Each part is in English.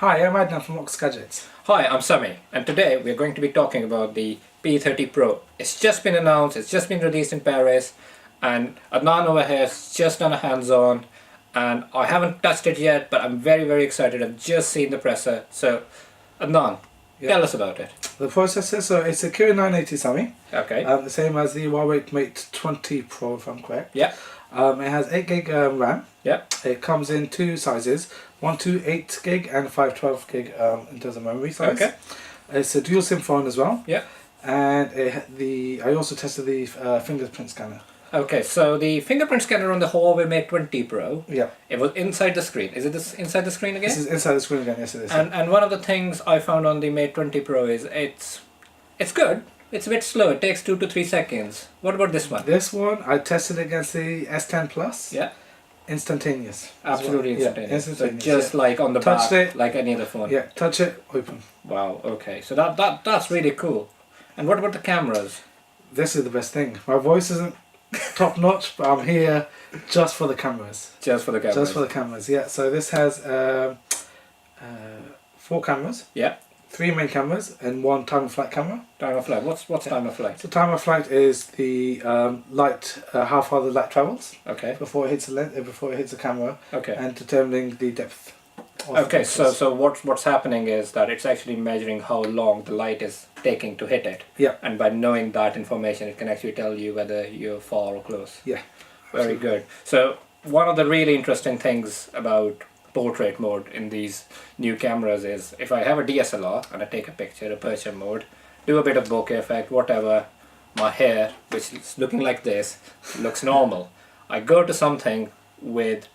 Hi, I'm Adnaan from OxGadgets. Hi, I'm Sami, and today we're going to be talking about the P30 Pro. It's just been announced, it's just been released in Paris, and Adnaan over here has just done a hands-on, and I haven't touched it yet, but I'm very excited. I've just seen the presser. So, Adnaan, tell us about it. The processor, so it's a Kirin 980 Sami. Okay. The same as the Huawei P30 Pro, if I'm correct. Yeah. It has 8GB RAM. Yeah. It comes in two sizes, 128GB and 512GB in terms of memory size. Okay. It's a dual SIM phone as well. Yeah. And I also tested the fingerprint scanner. Okay, so the fingerprint scanner on the Huawei P30 Pro, Yeah. it was inside the screen. Is it inside the screen again? This is inside the screen again, yes it is. And one of the things I found on the P30 Pro is it's good. It's a bit slow. It takes 2 to 3 seconds. What about this one? This one, I tested against the S10 Plus. Yeah. Instantaneous. Absolutely instantaneous. Yeah, instantaneous. So just like on the Touched back, it. like any other phone. Yeah, touch it, open. Wow, okay. So that's really cool. And what about the cameras? This is the best thing. My voice isn't top notch, but I'm here just for the cameras. Just for the cameras. Just for the cameras, yeah. So this has 4 cameras. Yeah. 3 main cameras and 1 time of flight camera. Time of flight. What's time of flight? So time of flight is the light, how far the light travels. Okay. Before it hits the camera. Okay. And determining the depth. Okay. So what's happening is that it's actually measuring how long the light is taking to hit it. Yeah. And by knowing that information, it can actually tell you whether you're far or close. Yeah. Very good. So one of the really interesting things about portrait mode in these new cameras is if I have a DSLR and I take a picture, a portrait mode, do a bit of bokeh effect, whatever, my hair, which is looking like this, looks normal. I go to something with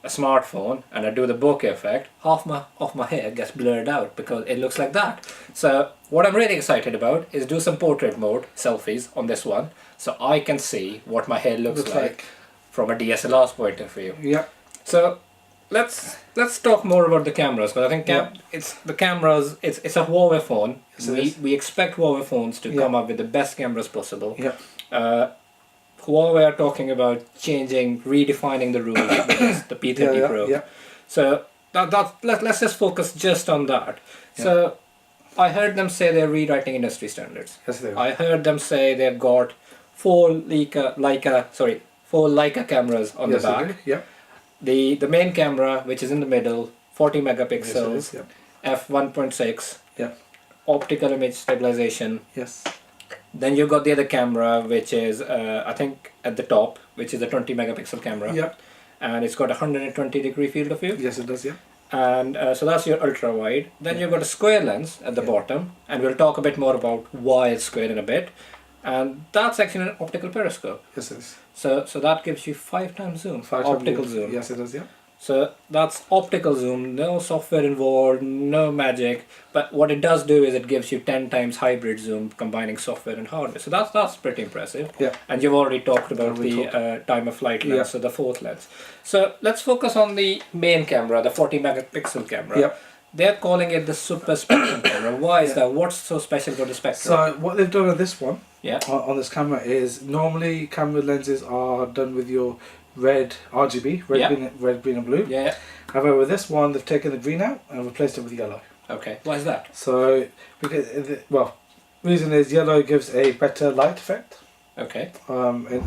a smartphone and I do the bokeh effect, half of my hair gets blurred out because it looks like that. So what I'm really excited about is do some portrait mode selfies on this one so I can see what my hair looks like from a DSLR's point of view. Yeah. So let's talk more about the cameras, because I think it's the cameras. It's a Huawei phone. Yes, we expect Huawei phones to come up with the best cameras possible. Yeah. Huawei are talking about redefining the rules with the P30 Pro. Yeah. So let's just focus just on that. Yeah. So I heard them say they're rewriting industry standards. Yes, they are. I heard them say they've got 4 Leica cameras on the back. Yeah. The main camera, which is in the middle, 40 megapixels, yes, f1.6, yeah. Optical image stabilization. Yes. Then you've got the other camera, which is I think at the top, which is a 20 megapixel camera. Yeah. And it's got a 120-degree field of view. Yes, it does. Yeah. And so that's your ultra wide. Then you've got a square lens at the bottom, and we'll talk a bit more about why it's square in a bit. And that's actually an optical periscope. Yes, it is. So that gives you 5 times zoom. Optical zoom. Yes, it does. Yeah. So that's optical zoom, no software involved, no magic. But what it does do is it gives you 10 times hybrid zoom, combining software and hardware. So that's pretty impressive. Yeah. And you've already talked about the time of flight lens, so the 4th lens. So let's focus on the main camera, the 40 megapixel camera. Yeah. They're calling it the super spectrum camera. Why is that? What's so special about the spectrum? So what they've done on this one, yeah, on this camera, is normally camera lenses are done with your red RGB, red, green and blue. Yeah. However, with this one, they've taken the green out and replaced it with yellow. Okay. Why is that? So, because reason is yellow gives a better light effect. Okay.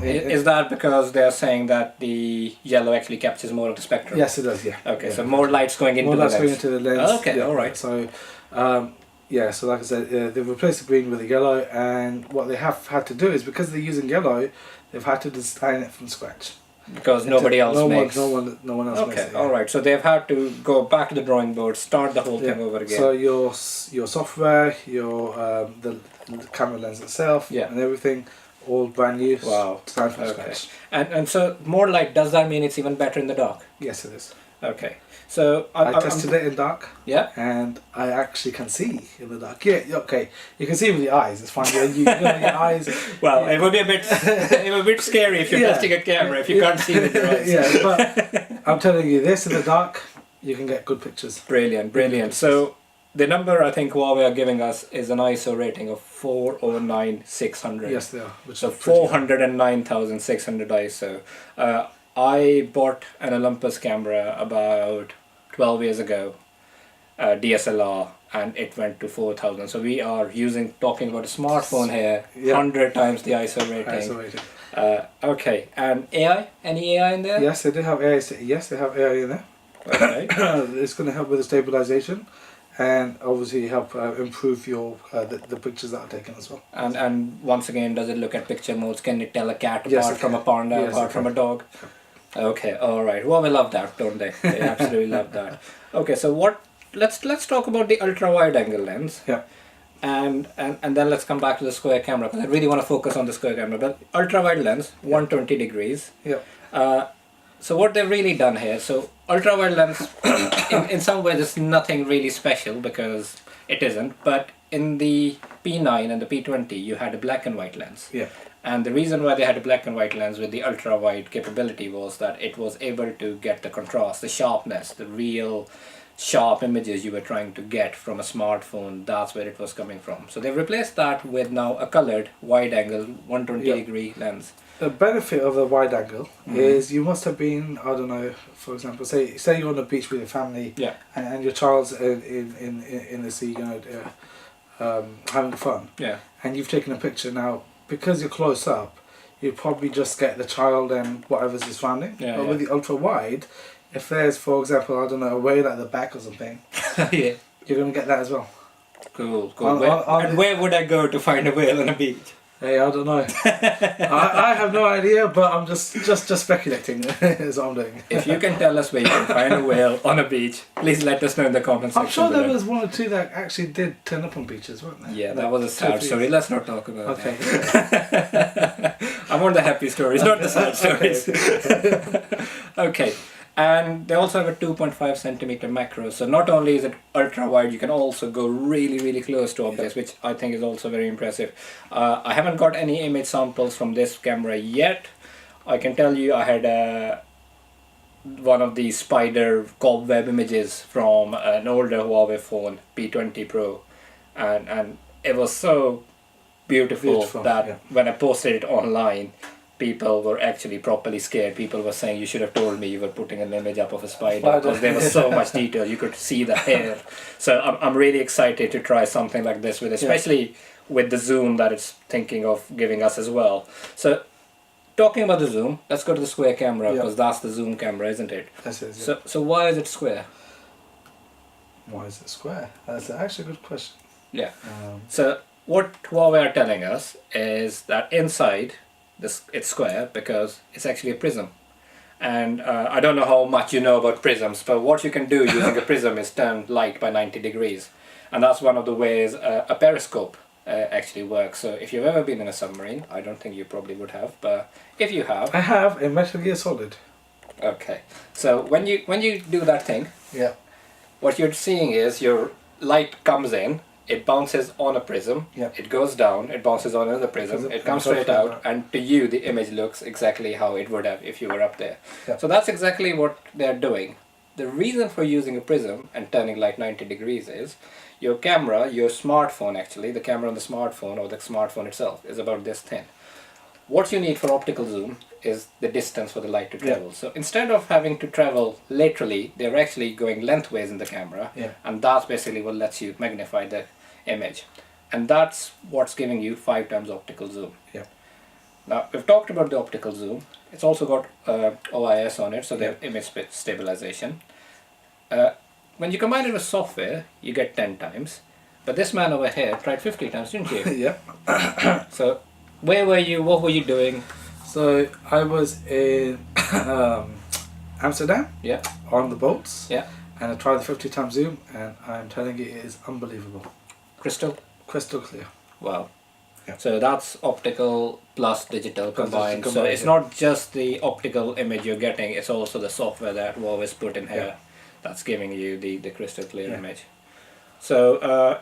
Is that because they're saying that the yellow actually captures more of the spectrum? Yes, it does. Yeah. Okay, so more light's going into the lens. More light's going into the lens. Okay, all right. So, so like I said, they've replaced the green with the yellow, and what they have had to do is, because they're using yellow, they've had to design it from scratch. Because nobody else makes. No one else makes it. Okay, all right. So they've had to go back to the drawing board, start the whole thing over again. So your software, your the camera lens itself, and everything, all brand new. Wow. Designed from scratch. And so more light, does that mean it's even better in the dark? Yes, it is. Okay. So I tested it in dark. Yeah. And I actually can see in the dark. Yeah. Okay. You can see with your eyes. It's fine. You know, your eyes. Well, it would be a bit scary if you're testing a camera if you can't see with your eyes. Yeah, but I'm telling you, this in the dark, you can get good pictures. Brilliant. So the number I think Huawei are giving us is an ISO rating of 409,600. Yes, they are. So 409,600 ISO. I bought an Olympus camera about 12 years ago, DSLR, and it went to 4000. So we are talking about a smartphone here, Yeah. 100 times the ISO rating. ISO rating. Okay, and AI? Any AI in there? Yes, they do have AI. Yes, they have AI in there. Okay. It's going to help with the stabilization, and obviously help improve your the pictures that are taken as well. And once again, does it look at picture modes? Can it tell a cat Yes, apart it from a can. panda, Yes, apart it from can. a dog? Okay, all right. Well, we love that, don't they? They absolutely love that. Okay, so let's talk about the ultra wide angle lens. Yeah. And then let's come back to the square camera, because I really want to focus on the square camera. But ultra wide lens, 120 degrees. Yeah. So what they've really done here, so ultra wide lens, in some ways it's nothing really special because it isn't, but in the P9 and the P20 you had a black and white lens. Yeah. And the reason why they had a black and white lens with the ultra wide capability was that it was able to get the contrast, the sharpness, the real sharp images you were trying to get from a smartphone. That's where it was coming from. So they've replaced that with now a colored wide angle 120 degree lens. The benefit of a wide angle is you must have been, I don't know, for example, say you're on the beach with your family, Yeah. and your child's in the sea, having fun, Yeah. and you've taken a picture. Now, because you're close up, you probably just get the child and whatever's surrounding. Yeah, But with the ultra wide, if there's, for example, I don't know, a whale at the back or something, Yeah. you're going to get that as well. Cool. Where would I go to find a whale on a beach? Hey, I don't know. I have no idea, but I'm just speculating is what I'm doing. If you can tell us where you can find a whale on a beach, please let us know in the comments section. I'm sure there below. was one or two that actually did turn up on beaches, weren't there? Yeah, that was a sad story. Let's not talk about Okay. that. I want the happy stories, not the sad stories. Okay. And they also have a 2.5 centimeter macro. So not only is it ultra wide, you can also go really, really close to objects, which I think is also very impressive. I haven't got any image samples from this camera yet. I can tell you I had one of the spider cobweb images from an older Huawei phone, P30 Pro. And it was so beautiful that when I posted it online, people were actually properly scared. People were saying, you should have told me you were putting an image up of a spider, because there was so much detail. You could see the hair. So I'm really excited to try something like this with, especially with the zoom that it's thinking of giving us as well. So talking about the zoom, let's go to the square camera, because that's the zoom camera, isn't it? That's it. So why is it square? Why is it square? That's actually a good question. Yeah. So what Huawei are telling us is that inside it's square because it's actually a prism. And I don't know how much you know about prisms, but what you can do using a prism is turn light by 90 degrees. And that's one of the ways a periscope actually works. So if you've ever been in a submarine, I don't think you probably would have, but if you have... I have in Metal Gear Solid. Okay. So when you do that thing, what you're seeing is your light comes in, it bounces on a prism, it goes down, it bounces on another prism, it comes straight out, and to you the image looks exactly how it would have if you were up there. So that's exactly what they're doing. The reason for using a prism and turning light 90 degrees is your camera, your smartphone actually, the camera on the smartphone or the smartphone itself is about this thin. What you need for optical zoom is the distance for the light to travel. So instead of having to travel laterally, they're actually going lengthways in the camera, and that's basically what lets you magnify the image. And that's what's giving you 5 times optical zoom. Now, we've talked about the optical zoom. It's also got OIS on it, so they have image stabilization. When you combine it with software, you get 10 times. But this man over here tried 50 times, didn't you? So, where were you? What were you doing? So, I was in Amsterdam on the boats. And I tried the 50 times zoom, and I'm telling you, it is unbelievable. Crystal clear. Wow. So that's optical plus digital combined. So it's not just the optical image you're getting, it's also the software that Huawei's put in here that's giving you the crystal clear image. So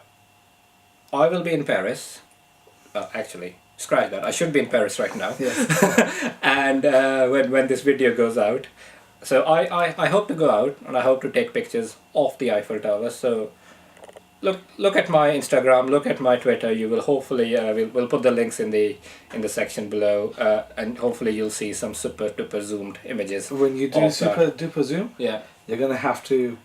I will be in Paris. Actually, scratch that. I should be in Paris right now. And when this video goes out. So I hope to go out and I hope to take pictures of the Eiffel Tower. So look at my Instagram, look at my Twitter. You will hopefully we'll put the links in the section below, and hopefully you'll see some super duper zoomed images. When you do super duper zoom, you're gonna have to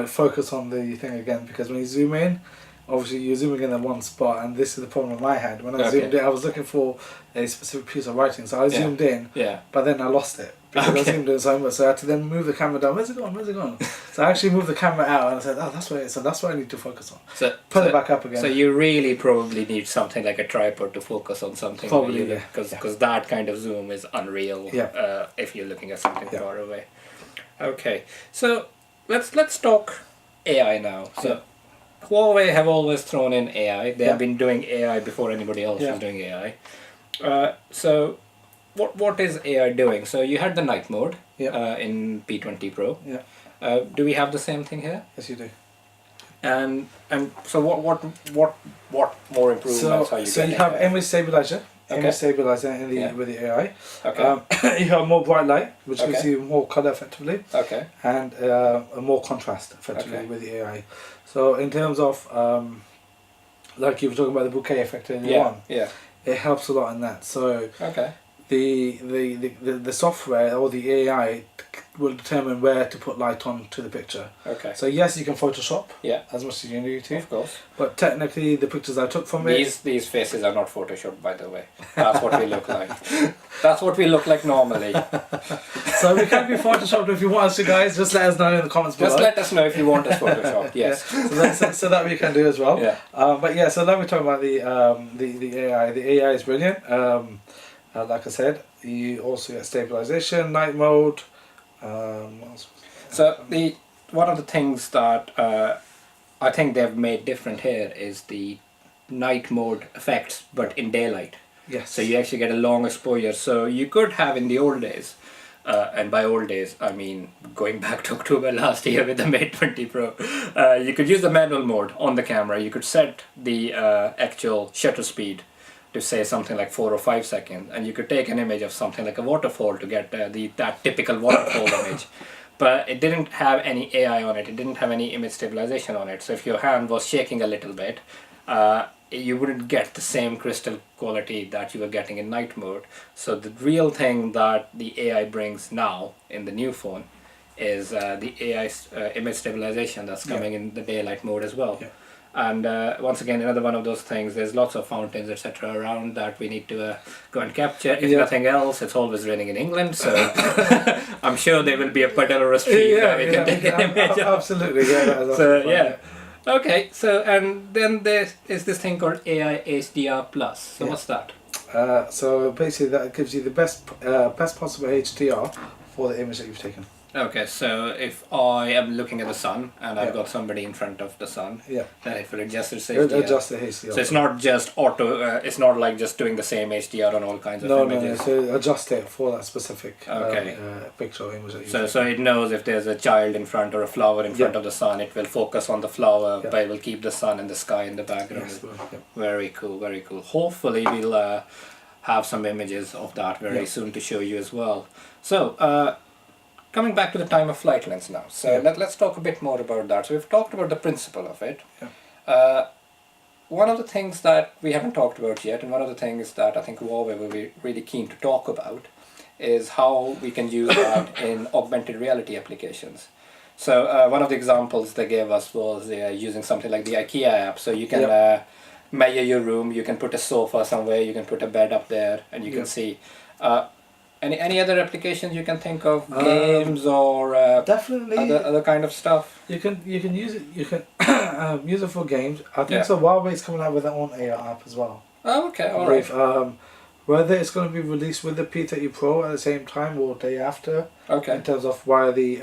focus on the thing again, because when you zoom in, obviously you're zooming in at one spot, and this is the problem I had. When I zoomed in, I was looking for a specific piece of writing, so I zoomed in, but then I lost it because I zoomed in so much, so I had to then move the camera down. Where's it gone? Where's it gone? So I actually moved the camera out, and I said, oh, that's where it is, so that's what I need to focus on. So put it back up again. So you really probably need something like a tripod to focus on something. Probably, because that kind of zoom is unreal if you're looking at something far away. Okay, so let's talk AI now. So Huawei have always thrown in AI. They have been doing AI before anybody else was doing AI. So what is AI doing? So you had the night mode in P30 Pro. Yeah. Do we have the same thing here? Yes, you do. And so what more improvements are you So getting? you have there? image stabilizer. Okay. Image stabilizer in the with the AI. Okay. You have more bright light, which gives you more color effectively. Okay. And a more contrast effectively with the AI. So in terms of like you were talking about the bouquet effect earlier on, it helps a lot in that. So the software or the AI will determine where to put light on to the picture. Okay. So yes, you can Photoshop as much as you need to. Of course. But technically, the pictures I took from these faces are not photoshopped, by the way. That's what we look like. That's what we look like normally. So we can be photoshopped if you want us to, guys. Just let us know in the comments below. Just let us know if you want us photoshopped. Yes. So that we can do as well. Yeah. But yeah, so now we're talking about the AI. The AI is brilliant. Like I said, you also get stabilization, night mode. What else? So one of the things that I think they've made different here is the night mode effects, but in daylight. Yes. So you actually get a long exposure. So you could have in the old days, and by old days I mean going back to October last year with the Mate 20 Pro, you could use the manual mode on the camera. You could set the actual shutter speed to say something like 4 or 5 seconds, and you could take an image of something like a waterfall to get that typical waterfall image. But it didn't have any AI on it. It didn't have any image stabilization on it. So if your hand was shaking a little bit, you wouldn't get the same crystal quality that you were getting in night mode. So the real thing that the AI brings now in the new phone is the AI image stabilization that's coming in the daylight mode as well. Yeah. And once again, another one of those things, there's lots of fountains, etc. around that we need to go and capture. If nothing else, it's always raining in England, so I'm sure there will be a puddle or a stream where we can take an image. Absolutely, Okay, so and then there is this thing called AI HDR Plus. So what's that? So basically that gives you the best possible HDR for the image that you've taken. Okay, so if I am looking at the sun and I've got somebody in front of the sun, then it will adjust its HDR. It'll adjust the HDR. So it's not just auto. It's not like just doing the same HDR on all kinds of images. No. So adjust it for that specific picture or image that you So it knows if there's a child in front or a flower in front of the sun, it will focus on the flower, but it will keep the sun and the sky in the background. Yes, Very cool, very cool. Hopefully we'll have some images of that very soon to show you as well. So. Coming back to the time of flight lens now, so let's talk a bit more about that. So we've talked about the principle of it. One of the things that we haven't talked about yet, and one of the things that I think Huawei will be really keen to talk about, is how we can use that in augmented reality applications. So one of the examples they gave us was using something like the IKEA app. So you can measure your room, you can put a sofa somewhere, you can put a bed up there, and you can see. Any other applications you can think of? Games or definitely other kind of stuff? You can use it. You can use it for games. I think so. Huawei's coming out with their own AR app as well. Oh, okay, all right. Whether it's going to be released with the P30 Pro at the same time or day after. Okay. In terms of via the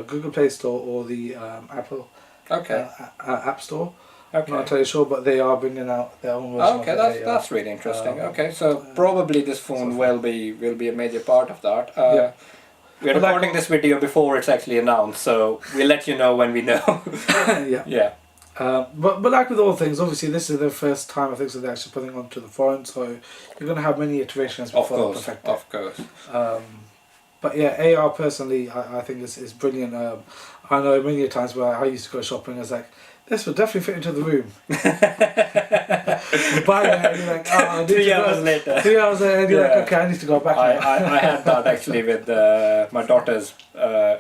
Google Play Store or the Apple App Store. Okay. I'm not entirely sure, but they are bringing out their own version. Okay, that's really interesting. Okay, so probably this phone will be a major part of that. We're recording this video before it's actually announced, so we'll let you know when we know. But like with all things, obviously this is the first time I think so they're actually putting it onto the phone, so you're going to have many iterations before they perfect it. Of course. But yeah, AR personally, I think is brilliant. I know many times where I used to go shopping, it's like this would definitely fit into the room. You buy it and you're like, oh, 3 hours later. 3 hours later, and you're like, okay, I need to go back. I had that actually with my daughter's,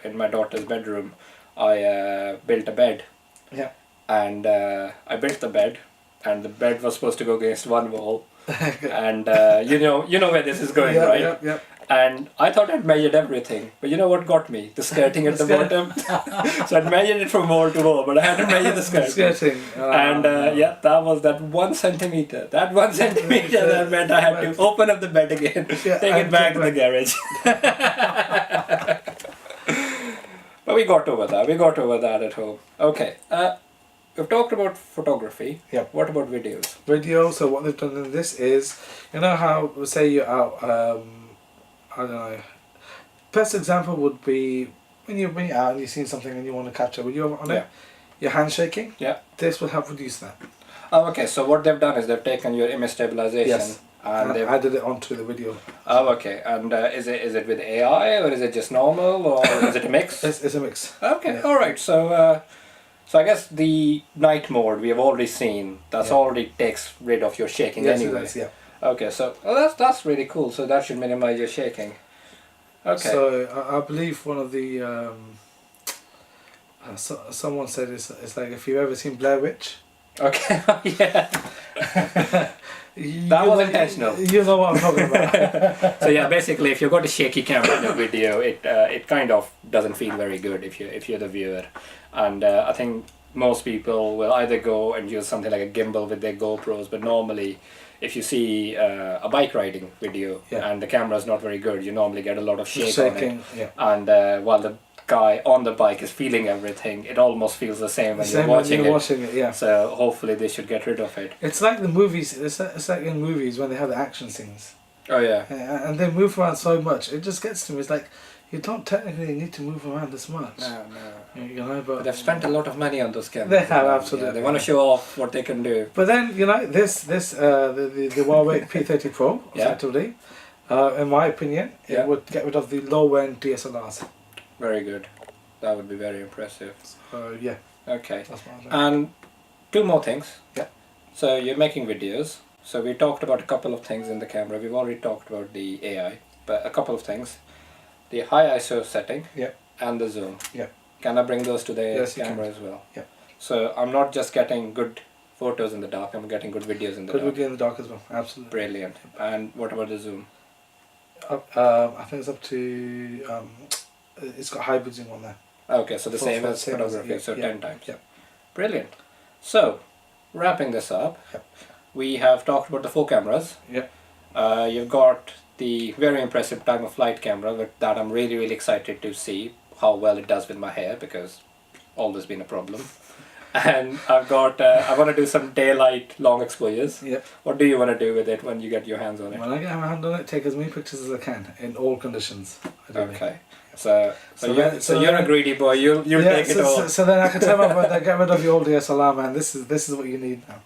in my daughter's bedroom. I built a bed. Yeah. And I built the bed, and the bed was supposed to go against one wall. And you know where this is going, right? Yeah. And I thought I'd measured everything, but you know what got me? The skirting at the bottom. So I'd measured it from wall to wall, but I had to measure the skirting. And that was that 1 centimeter. That 1 centimeter that meant I had to open up the bed again, take it back to the garage. But we got over that. We got over that at home. Okay. We've talked about photography. Yeah. What about videos? Video. So what they've done in this is, you know how, say you're out, I don't know. Best example would be when you're out and you've seen something and you want to capture video on it. Your hand shaking. Yeah. This will help reduce that. Oh, okay. So what they've done is they've taken your image stabilization. Yes. And they've added it onto the video. Oh, okay. And is it with AI or is it just normal or is it a mix? It's a mix. Okay. Yeah. All right. So I guess the night mode we have already seen. That's already takes rid of your shaking anyway. Yes, yeah. Okay. So that's really cool. So that should minimize your shaking. Okay. So I believe one of the someone said it's like if you've ever seen Blair Witch. Okay. Yeah. That was intentional. You know what I'm talking about. So yeah, basically, if you've got a shaky camera in a video, it kind of doesn't feel very good if you're the viewer, and I think most people will either go and use something like a gimbal with their GoPros, but normally, if you see a bike riding video and the camera is not very good, you normally get a lot of shaking on it, and while the guy on the bike is feeling everything, it almost feels the same when you're watching it. Yeah. So hopefully they should get rid of it. It's like the movies. It's like in movies when they have the action scenes. Oh yeah. And they move around so much. It just gets to me. It's like you don't technically need to move around this much. No. You know, but they've spent a lot of money on those cameras. They have, absolutely. Yeah, they want to show off what they can do. But then the Huawei P30 Pro, effectively, in my opinion, it would get rid of the low end DSLRs. Very good. That would be very impressive. Yeah. Okay. That's what and 2 more things. Yeah. So you're making videos. So we talked about a couple of things in the camera. We've already talked about the AI, but a couple of things. The high ISO setting. Yeah. And the zoom. Yeah. Can I bring those to the camera as well? Yeah. So I'm not just getting good photos in the dark, I'm getting good videos in the dark. Good video in the dark as well, absolutely. Brilliant. And what about the zoom? I think it's up to, it's got hybrid zoom on there. Okay, so the same as photography, so 10 times. Yeah. Brilliant. So, wrapping this up, we have talked about the 4 cameras. Yeah. You've got the very impressive time of flight camera that I'm really, really excited to see how well it does with my hair, because always been a problem. And I've got, I want to do some daylight long exposures. Yep. What do you want to do with it when you get your hands on it? When I get my hand on it, take as many pictures as I can in all conditions. Okay. So you're a greedy boy. You'll take it all. So then I can tell my brother, get rid of your old DSLR, man. This is what you need now.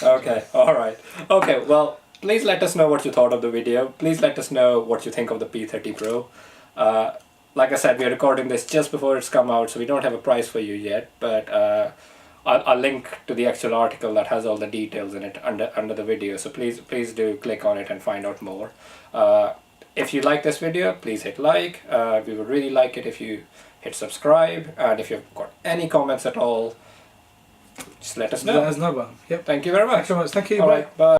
Okay. All right. Okay. Well, please let us know what you thought of the video. Please let us know what you think of the P30 Pro. Like I said, we are recording this just before it's come out, so we don't have a price for you yet. But I'll link to the actual article that has all the details in it under the video. So please do click on it and find out more. If you like this video, please hit like. We would really like it if you hit subscribe. And if you've got any comments at all, just let us know. Let us know, man. Yep. Thank you very much. Thank you very much. Thank you. All right. Bye.